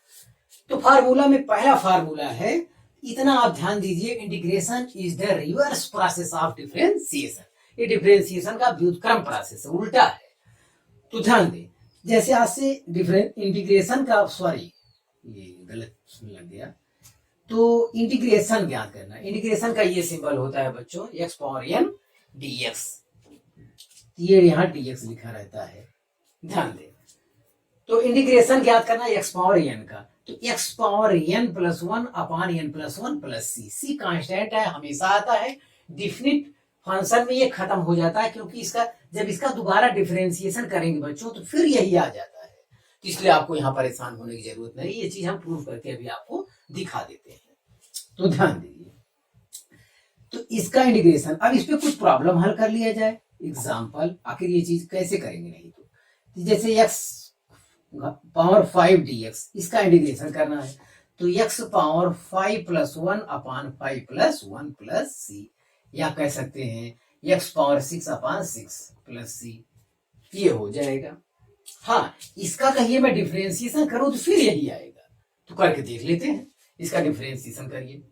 तो फार्मूला में पहला फार्मूला है, इतना आप ध्यान दीजिए, integration is the reverse process of differentiation. ये डिफरेंशिएशन का व्युत्क्रम प्रोसेस है, उल्टा है। तो ध्यान दें, जैसे आज से इंटीग्रेशन का, सॉरी ये गलत लग गया, तो इंटीग्रेशन ज्ञात करना, इंटीग्रेशन का ये सिंबल होता है बच्चों x पावर n dx, ये यहाँ dx लिखा रहता है, ध्यान दें। तो इंटीग्रेशन ज्ञात करना x पावर n का, तो x पावर n प्लस 1 अपान n plus 1 plus c constant है, हमेशा आता है। डिफिनिट फंक्शन में ये खत्म हो जाता है, क्योंकि इसका जब इसका दोबारा डिफरेंशिएशन करेंगे बच्चों तो फिर यही आ जाता है। तो इसलिए आपको यहाँ परेशान होने की जरूरत नहीं, ये चीज हम प्रूव करके अभी आपको दिखा देते हैं। तो ध्यान दीजिए, तो इसका इंटीग्रेशन, अब इस पे कुछ प्रॉब्लम हल कर लिया जाए। एग्जाम्पल, आखिर ये चीज कैसे करेंगे, नहीं तो जैसे x पावर 5 dx, इसका इंटीग्रेशन करना है, तो x पावर 5 प्लस 1 अपान 5 प्लस 1 प्लस सी, या कह सकते हैं x पावर 6 अपान 6 प्लस सी, ये हो जाएगा। हाँ, इसका कहिए मैं डिफरेंशिएशन करूं तो फिर यही आएगा, तो करके देख लेते हैं। इसका डिफरेंशिएशन करिए,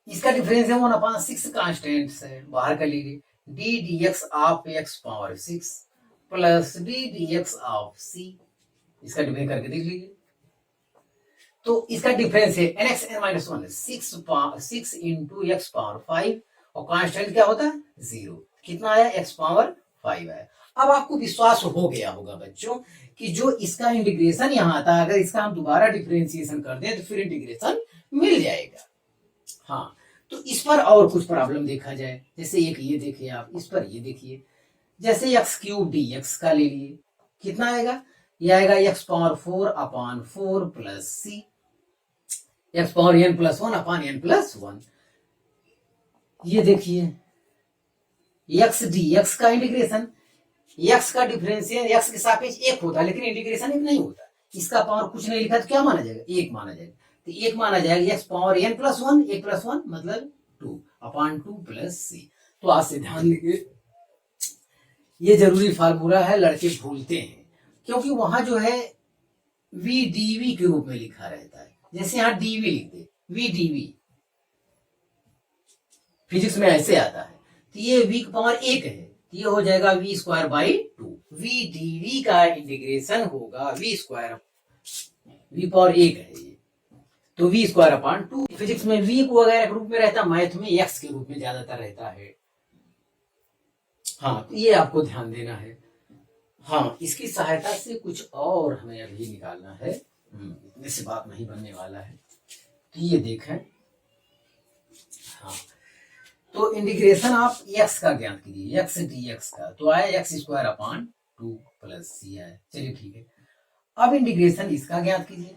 इसका डिफरेंशिएशन 1 अपान 6 कांस्टेंट है, बाहर कर लीजिए, D D X of x power 6 plus D D X of c, इसका डिफरेंस करके देख लीजिए। तो इसका डिफरेंस है nx n minus 1, 6 into X power 5, और कांस्टेंट क्या होता है 0, कितना आया x पावर 5 आया। अब आपको विश्वास हो गया होगा बच्चों कि जो इसका इंटीग्रेशन यहाँ आता है, अगर इसका हम दोबारा डिफरेंशिएशन कर दें तो फिर इंटीग्रेशन मिल जाएगा। हाँ, तो इस पर और कुछ प्रॉब्लम देखा जाए, जैसे एक ये देखिए आप, इस पर ये देखिए, जैसे एक्स क्यूब डी एक्स का ले लिए, कितना आएगा, ये आएगा एक्स पावर 4 अपान 4 प्लस सी, एक्स पावर n प्लस 1 अपान n प्लस 1। ये देखिए एक्स डी एक्स का इंटीग्रेशन, एक्स का डिफरेंशियल एक्स के सापेक्ष एक होता है, लेकिन इंटीग्रेशन एक नहीं होता। इसका पावर कुछ नहीं लिखा तो क्या माना जाएगा, एक माना जाएगा। तो एक माना जाएगा एक्स पावर n प्लस 1, एक प्लस 1 मतलब 2 अपान 2 प्लस सी। तो आज से ध्यान लीजिए, ये जरूरी फार्मूला है, लड़के भूलते हैं, क्योंकि वहां जो है वी डीवी के रूप में लिखा रहता है। जैसे यहाँ डीवी लिख दे, वी डीवी, फिजिक्स में ऐसे आता है। तो ये वी की पावर 1 है, तो ये हो जाएगा V square by 2। V DV का इंटीग्रेशन होगा वी स्क्वायर, वी पावर 1 है ये, तो वी स्क्वायर अपान 2। फिजिक्स में वी को वगैरह के रूप में रहता, मैथ में एक्स के रूप में ज्यादातर रहता है। हाँ, तो ये आपको ध्यान देना है। हाँ, इसकी सहायता से कुछ और हमें अभी निकालना है, इतने से बात नहीं बनने वाला है। तो ये देखें, हाँ, तो इंटीग्रेशन आप x का ज्ञात कीजिए, x डी एक्स का, तो आया x स्क्वायर अपान 2 प्लस सी आया। चलिए ठीक है, अब इंटीग्रेशन इसका ज्ञात कीजिए,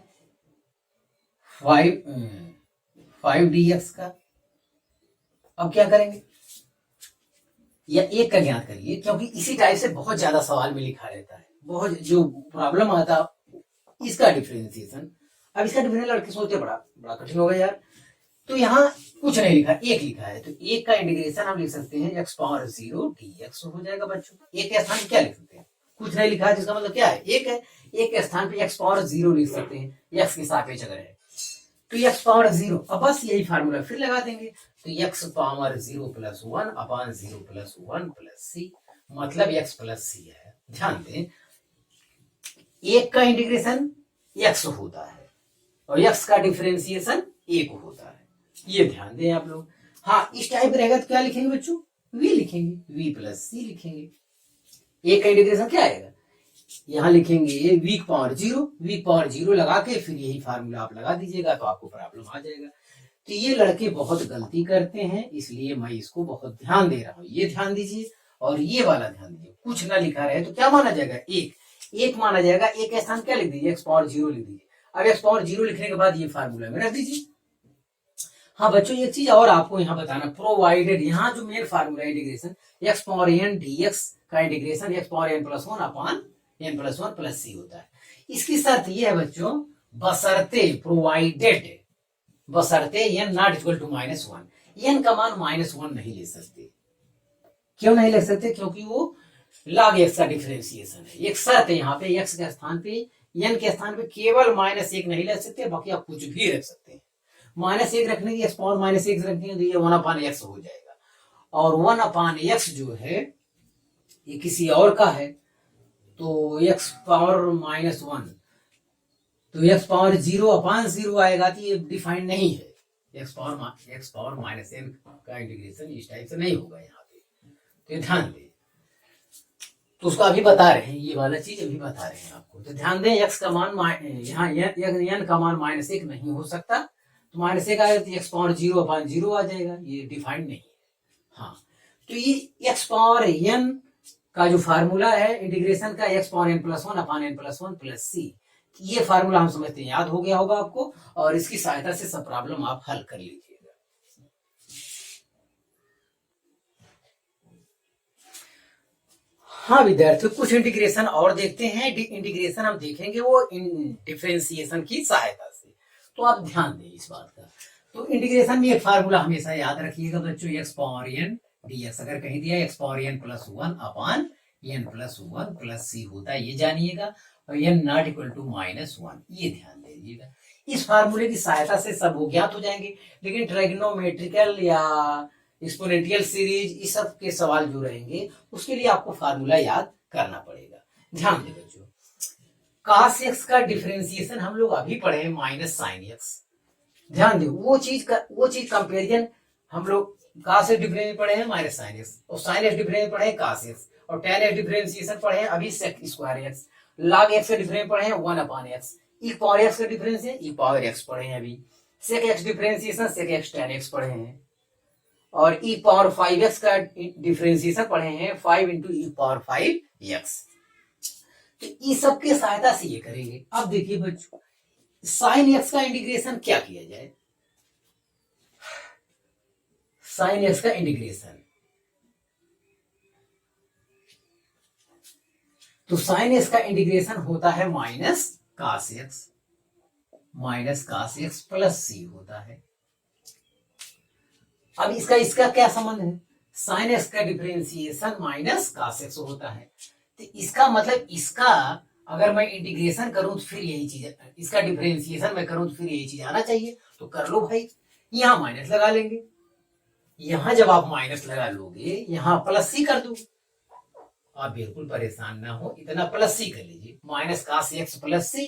5 डी एक्स का। अब क्या करेंगे, या एक का ज्ञात करिए, क्योंकि इसी टाइप से बहुत ज्यादा सवाल में लिखा रहता है, बहुत जो प्रॉब्लम आता इसका डिफरेंशिएशन। अब इसका डिफरेंशियल लड़के सोचते बड़ा कठिन हो गया यार, तो यहाँ कुछ नहीं लिखा, एक लिखा है, तो एक का इंटीग्रेशन हम लिख सकते हैं x पावर 0 dx हो जाएगा बच्चों। एक के स्थान पे क्या लिख सकते हैं, कुछ नहीं लिखा है, जिसका मतलब क्या है, एक है, एक के स्थान पे x पावर 0 लिख सकते हैं, x के सापेक्ष अगर है तो x पावर 0। अब बस यही फार्मूला फिर लगा देंगे, तो x पावर 0 प्लस 1 अपान 0 प्लस 1 प्लस सी, मतलब x प्लस सी है। ध्यान दें, एक का इंटीग्रेशन x होता है और x का डिफरेंशिएशन 1 होता है, ये ध्यान दें आप लोग। हाँ, इस टाइप रहेगा तो क्या लिखेंगे बच्चों, v लिखेंगे, v प्लस सी लिखेंगे। एक का इंटीग्रेशन क्या आएगा, यहां लिखेंगे वीक पावर 0, वीक पावर 0 लगा के फिर यही फार्मूला आप लगा दीजिएगा, तो आपको प्रॉब्लम आ जाएगा। तो ये लड़के बहुत गलती करते हैं, इसलिए मैं इसको बहुत ध्यान दे रहा हूँ। ये ध्यान दीजिए और ये वाला ध्यान दीजिए, कुछ ना लिखा रहे तो क्या माना जाएगा, एक माना जाएगा। एक का स्थान क्या लिख दीजिए, x पावर 0 लिख दीजिए। अब x पावर 0 लिखने के बाद ये फार्मूला में रख दीजिए। हाँ बच्चों, एक चीज और आपको यहाँ बताना, प्रोवाइडेड, यहाँ जो main formula integration x power n dx का integration x power n plus 1 अपान n plus one plus C होता है। इसकी शर्त ये है बच्चों, बशर्ते प्रोवाइडेड, बशर्ते n not equal to minus one, n का मान माइनस वन नहीं ले सकते। क्यों नहीं ले सकते? क्योंकि वो log x का डिफरेंशिएशन है। एक शर्त है यहाँ पे, x के स्थान पे, n के स्थान पे केवल माइनस एक नहीं ले सकते, बाकी आप कुछ भी रख सकते हैं। माइनस एक रखने की, एक्स पावर माइनस एक रखने की, ये 1/x हो जाएगा। और 1/x जो है ये किसी और का है, तो x पावर माइनस वन, तो x पावर 0/0 आएगा, तो ये डिफाइंड नहीं है। x पावर माइनस n का इंटीग्रेशन इस टाइप से नहीं होगा यहाँ पे, तो ध्यान दें। तो उसको अभी बता रहे हैं, ये वाला चीज अभी बता रहे हैं आपको। तो ध्यान दें, x का मान यहाँ n का मान माइनस एक नहीं हो सकता, तो माइनस एक आएगा तो x पावर 0/0 आ जाएगा, ये डिफाइंड नहीं है। हाँ, तो ये x पावर n का जो फार्मूला है इंटीग्रेशन का, x power n plus one plus C, ये फार्मूला हम समझते हैं, याद हो गया होगा आपको, और इसकी सहायता से सब प्रॉब्लम आप हल कर लीजिएगा। हाँ विद्यार्थियों, कुछ इंटीग्रेशन और देखते हैं। इंटीग्रेशन हम देखेंगे वो डिफरेंशिएशन की सहायता से, तो आप ध्यान दें इस बात का। तो इंटीग्रेशन में एक फार्मूला हमेशा याद रखिएगा बच्चों, x पावर n dx, अगर कहीं दिया x power n plus one upon n plus one plus C होता है, ये जानिएगा, और n not equal to minus one, ये ध्यान दीजिएगा। इस फार्मूले की सहायता से सब वो ज्ञात हो जाएंगे, लेकिन ट्राइगोनोमेट्रिकल या एक्सपोनेंशियल सीरीज, इस सब के सवाल जो रहेंगे उसके लिए आपको फार्मूला याद करना पड़ेगा। ध्यान दें बच्चों, cos x का डिफरेंशिएशन हम लोग अभी पढ़े हैं माइनस साइन x। ध्यान दें, वो चीज कंपेरिजन हम लोग cos x डिफरेंशिएशन पढ़े हैं माइनस साइन x, और साइन x डिफरेंशिएशन पढ़े हैं cos x, और tan x डिफरेंशिएशन पढ़े हैं अभी sec square x, log x का डिफरेंशिएशन पढ़े हैं 1/x, e पावर x का डिफरेंशिएशन e पावर x पढ़े हैं अभी, sec x differentiation sec x tan x पढ़े हैं, और e पावर 5x का डिफरेंशिएशन पढ़े हैं 5 इंटू ई पावर 5x। तो इस सब की सहायता से ये करेंगे। अब देखिए बच्चों, साइन x का इंटीग्रेशन क्या किया जाए? साइन x का इंटीग्रेशन, तो साइन x का इंटीग्रेशन होता है minus cos x plus c होता है। अब इसका क्या संबंध है? साइन x का डिफरेंशिएशन माइनस cos x होता है, तो इसका मतलब इसका अगर मैं इंटीग्रेशन करूं तो फिर यही चीज, इसका डिफरेंशिएशन मैं करूं तो फिर यही चीज आना चाहिए, तो कर लो भाई। यहां माइनस लगा लेंगे, यहां जब आप माइनस लगा लोगे यहां प्लस सी कर दो, आप बिल्कुल परेशान ना हो, इतना प्लस सी कर लीजिए, माइनस cos x प्लस सी,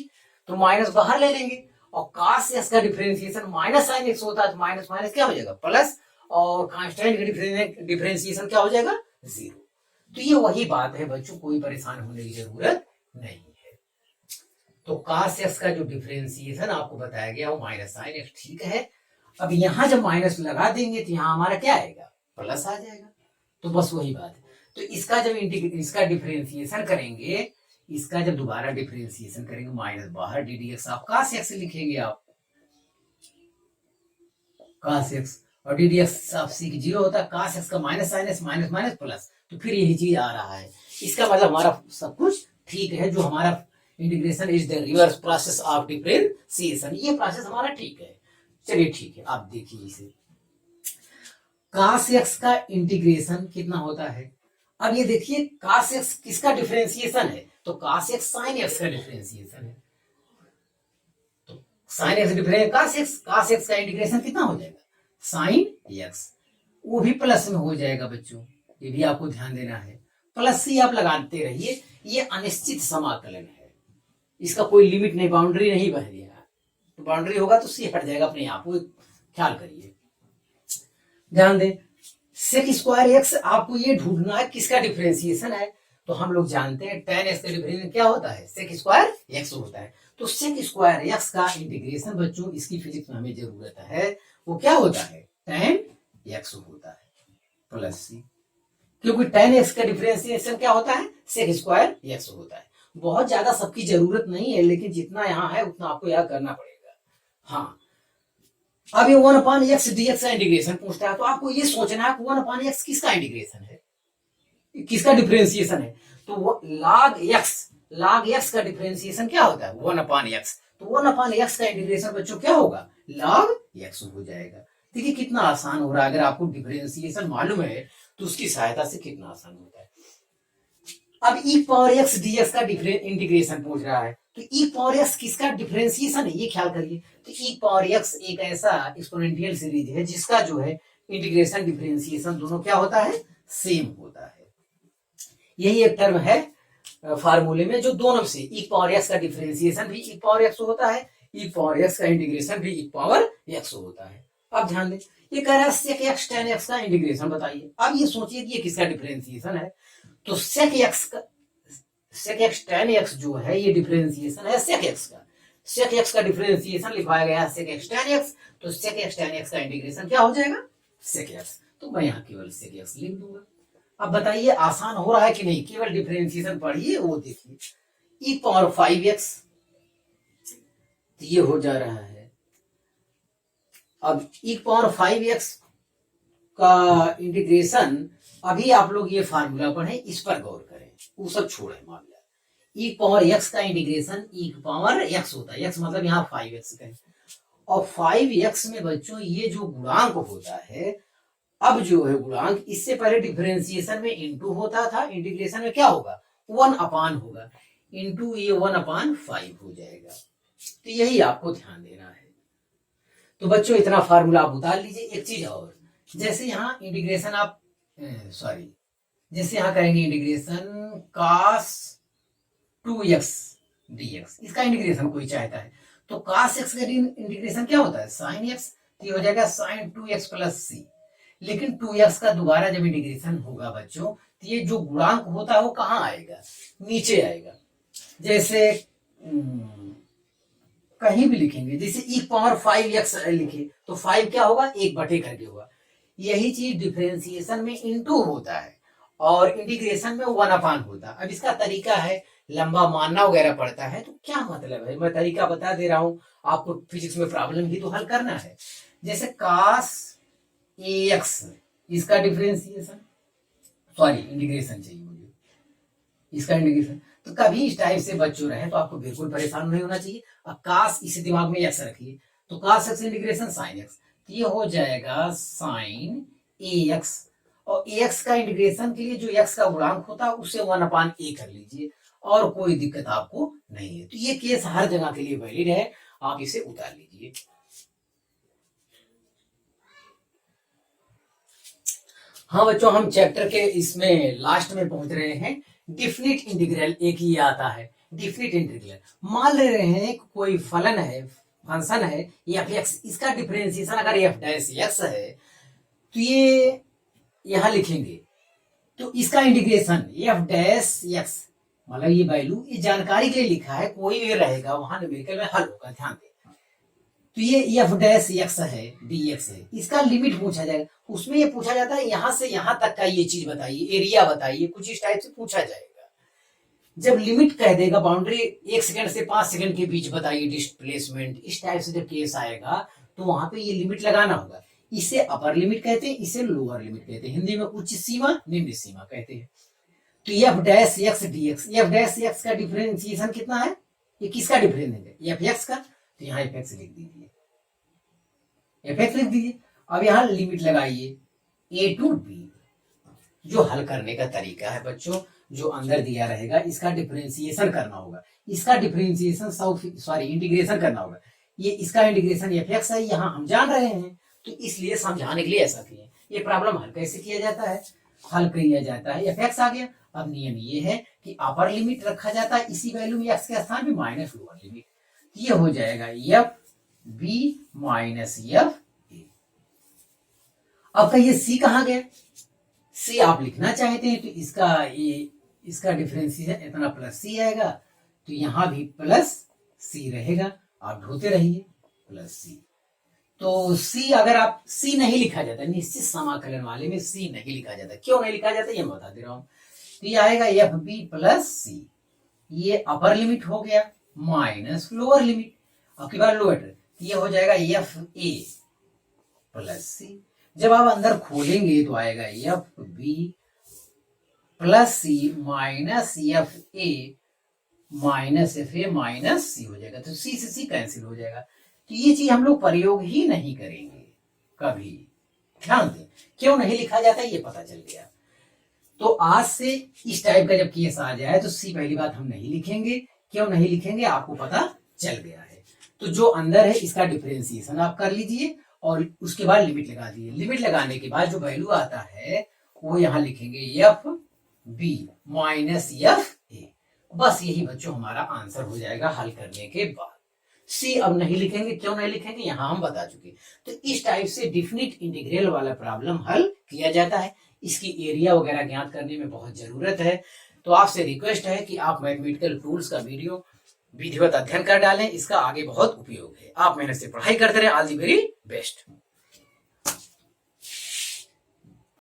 तो माइनस बाहर ले लेंगे, और cos x का डिफरेंशिएशन माइनस साइन x होता है, तो माइनस माइनस क्या हो जाएगा प्लस, और कांस्टेंट का डिफरेंशिएशन क्या हो जाएगा 0। तो ये वही बात है बच्चों, कोई परेशान होने की जरूरत नहीं है। तो cos x का जो डिफरेंशिएशन आपको बताया गया वो माइनस साइन x, ठीक है। अब यहां जब माइनस लगा देंगे तो यहां हमारा क्या आएगा, प्लस आ जाएगा, तो बस वही बात है। तो इसका जब इसका डिफरेंशिएशन करेंगे, इसका जब दोबारा डिफरेंशिएशन करेंगे, माइनस बाहर डी डी एक्स, आप cos x लिखेंगे, आप cos x, और डी डी एक्स आप सी की 0 होता है, cos x का minus sine x minus minus plus, तो फिर यही चीज आ रहा है। इसका मतलब हमारा सब कुछ ठीक है, जो हमारा integration is the reverse process of differentiation, ये प्रोसेस हमारा ठीक है। चलिए ठीक है, आप देखिए इसे, cos x का इंटीग्रेशन कितना होता है? अब ये देखिए cos x किसका डिफरेंशिएशन है, तो cos x sin x का डिफरेंशिएशन है, तो sin x difference cos x का इंटीग्रेशन कितना हो जाएगा, sin x, वो भी प्लस में हो जाएगा बच्चों, ये भी आपको ध्यान देना है। प्लस सी आप लगाते रहिए, ये अनिश्चित समाकलन है, इसका कोई लिमिट नहीं, बाउंड्री नहीं बह गया, तो बाउंड्री होगा तो सी हट जाएगा अपने आप, वो ख्याल करिए, ध्यान दें। सेक स्क्वायर एक्स आपको ये ढूंढना है किसका डिफरेंशिएशन है, तो हम लोग जानते हैं tan x का डिफरेंशिएशन क्या होता है, सेक स्क्वायर एक्स होता है, तो सेक स्क्वायर एक्स का इंटीग्रेशन बच्चों इसकी फिजिक्स में हमें जरूरत है, वो क्या होता है, tan x होता है प्लस सी, क्योंकि tan x का डिफरेंशिएशन क्या होता है, सेक स्क्वायर एक्स होता है। बहुत ज्यादा सबकी जरूरत नहीं है, लेकिन जितना यहाँ है उतना आपको याद करना पड़ेगा। हाँ, अब ये 1/x dx का इंटीग्रेशन पूछता है, तो आपको ये सोचना है कि 1/x किसका इंटीग्रेशन है, किसका डिफरेंशिएशन है, तो वो log x, log x का डिफरेंशिएशन क्या होता है 1/x, तो 1/x का इंटीग्रेशन बच्चों क्या होगा log x हो जाएगा। देखिए कितना आसान हो रहा है, अगर आपको डिफरेंशिएशन मालूम है तो उसकी सहायता से कितना आसान होता है। अब e पावर x dx का इंटीग्रेशन पूछ रहा है, तो e पावर x किसका डिफरेंशिएशन है ये ख्याल करिए। तो e पावर x एक ऐसा एक्सपोनेंशियल सीरीज है जिसका जो है इंटीग्रेशन डिफरेंशिएशन दोनों क्या होता है सेम होता है। यही एक टर्म है फार्मूले में जो दोनों से e पावर x का डिफरेंशिएशन भी e पावर x होता है, e पावर x का इंटीग्रेशन भी e पावर x होता है। अब ध्यान दें, ये कह रहा है sec x tan x का इंटीग्रेशन बताइए। अब ये सोचिए कि ये किसका डिफरेंशिएशन है, तो sec x tan x जो है ये डिफरेंशिएशन है sec x का। sec x का डिफरेंशिएशन लिखवाया गया है sec x tan x, तो sec x tan x का इंटीग्रेशन क्या हो जाएगा sec x, तो मैं यहाँ केवल sec x लिख दूंगा। अब बताइए आसान हो रहा है कि नहीं, केवल डिफरेंशिएशन पढ़िए वो देखिए। e पावर 5x ये हो जा रहा है। अब e पावर 5x का इंटीग्रेशन, अभी आप लोग ये फार्मूला पढ़े इस पर गौर करें, वो सब छोड़े मामला। e पावर x का इंटीग्रेशन e पावर x होता है, x मतलब यहाँ 5x का है, और 5x में बच्चों ये जो गुणांक होता है, अब जो है गुणांक इससे पहले डिफरेंशिएशन में इनटू होता था, इंटीग्रेशन में क्या होगा 1/, होगा इनटू ये 1/5 हो जाएगा। तो यही आपको ध्यान देना है। तो बच्चों इतना फार्मूला आप उतार लीजिए। एक चीज और, जैसे यहाँ इंटीग्रेशन आप जैसे यहाँ करेंगे इंटीग्रेशन cos 2x dx, इसका इंटीग्रेशन कोई चाहता है, तो cos x का इंटीग्रेशन क्या होता है sin x, तो ये हो जाएगा sin 2x प्लस c। लेकिन 2x का दोबारा जब इंटीग्रेशन होगा बच्चों, तो ये जो गुणांक होता है वो कहाँ आएगा नीचे आएगा। जैसे कहीं भी लिखेंगे, जैसे e पावर 5x लिखे तो 5 क्या होगा 1/, करके होगा। यही चीज डिफरेंशिएशन में इनटू होता है और इंटीग्रेशन में 1/, होता है। अब इसका तरीका है, लंबा मानना वगैरह पड़ता है, तो क्या मतलब है मैं तरीका बता दे रहा हूं आपको, फिजिक्स में प्रॉब्लम ही तो हल करना है। जैसे cos ax इसका डिफरेंशिएशन, सॉरी इंटीग्रेशन चाहिए मुझे, इसका इंटीग्रेशन, तो कभी इस टाइप से बच्चों रहे तो आपको बिल्कुल परेशान नहीं होना चाहिए। अब cos इसी दिमाग में x रखिए, तो cos x integration sin x, तो ये हो जाएगा sin ax, और ax का इंटीग्रेशन के लिए जो x का गुणांक होता है उसे 1/a कर लीजिए, और कोई दिक्कत आपको नहीं है। तो ये केस हर जगह के लिए वैलिड है, आप इसे उतार लीजिए। हाँ बच्चों, हम चैप्टर के इसमें लास्ट में पहुंच रहे हैं। डिफिनिट इंटीग्रल एक ही आता है, डिफिनिट इंटीग्रल। मान ले रहे हैं कोई फलन है, फंक्शन है f(x), इसका डिफरेंशिएशन अगर f'(x) है, तो ये यहां लिखेंगे, तो इसका इंटीग्रेशन f'(x), मतलब ये वैल्यू ये जानकारी के लिए लिखा है, कोई भी रहेगा वहां न्यूमेरिकल में हल होगा, ध्यान दें। तो ये f'(x) है dx है, इसका लिमिट पूछा जाएगा, उसमें ये पूछा जाता है यहां से यहां तक का ये चीज बताइए, एरिया बताइए, कुछ इस टाइप से पूछा जाएगा। जब लिमिट कह देगा बाउंड्री 1 सेकंड से 5 सेकंड के बीच बताइए डिस्प्लेसमेंट, इस टाइप से जब केस आएगा तो वहां पे ये लिमिट लगाना होगा। इसे अपर लिमिट कहते हैं, इसे लोअर लिमिट कहते हैं, हिंदी में उच्च सीमा निम्न सीमा कहते हैं। तो f'(x) dx, f'(x) का डिफरेंशिएशन कितना है, ये किसका डिफरेंस है f(x) का, तो यहाँ f(x) लिख दीजिए, f(x) लिख दीजिए। अब यहाँ लिमिट लगाइए a to b, जो हल करने का तरीका है बच्चों, जो अंदर दिया रहेगा इसका डिफरेंशिएशन करना होगा, इसका डिफरेंशिएशन सॉरी इंटीग्रेशन करना होगा। ये इसका इंटीग्रेशन f(x) है, यहाँ हम जान रहे हैं, तो इसलिए समझाने के लिए ऐसा किए। ये प्रॉब्लम हल कैसे किया जाता है, हल किया जाता है, f(x) आ गया। अब नियम ये है कि अपर लिमिट रखा जाता है इसी वैल्यू में x के स्थान पे माइनस लोअर लिमिट, ये हो जाएगा f(b) माइनस f(a). अब ये c कहाँ गया, c आप लिखना चाहते हैं तो इसका डिफरेंशिएशन इतना प्लस c आएगा, तो यहां भी प्लस c रहेगा, आप ढोते रहिए प्लस c। तो c अगर आप c नहीं लिखा जाता, निश्चित समाकलन वाले में c नहीं लिखा जाता, क्यों नहीं लिखा जाता ये मैं बता दे रहा हूं। तो ये आएगा f(b) प्लस c, ये अपर लिमिट हो गया माइनस लोअर लिमिट, आपके पास लोअर, ये हो जाएगा f(a) प्लस c। जब आप अंदर खोलेंगे तो आएगा f(b) plus c minus f(a) minus F A minus C हो जाएगा, तो सी से सी कैंसिल हो जाएगा। तो ये चीज हम लोग प्रयोग ही नहीं करेंगे कभी। ध्यान दें, क्यों नहीं लिखा जाता ये पता चल गया। तो आज से इस टाइप का जब केस आ जाए तो सी पहली बात हम नहीं लिखेंगे। क्यों नहीं लिखेंगे आपको पता चल गया है। तो जो अंदर है इसका डिफरेंशिएशन आप कर लीजिए और उसके बाद लिमिट लगा दीजिए। लिमिट लगाने के बाद जो वैल्यू आता है वो यहां लिखेंगे F B minus F A. बस यही बच्चों हमारा आंसर हो जाएगा हल करने के बाद। सी अब नहीं लिखेंगे। क्यों नहीं लिखेंगे यहां हम बता चुके। तो इस टाइप से डिफिनिट इंटीग्रल वाला प्रॉब्लम हल किया जाता है। इसकी एरिया वगैरह ज्ञात करने में बहुत जरूरत है। तो आपसे रिक्वेस्ट है कि आप मैथमेटिकल टूल्स का वीडियो विधिवत अध्ययन कर डालें। इसका आगे बहुत उपयोग है। आप मेहनत से पढ़ाई करते रहे। All the very best.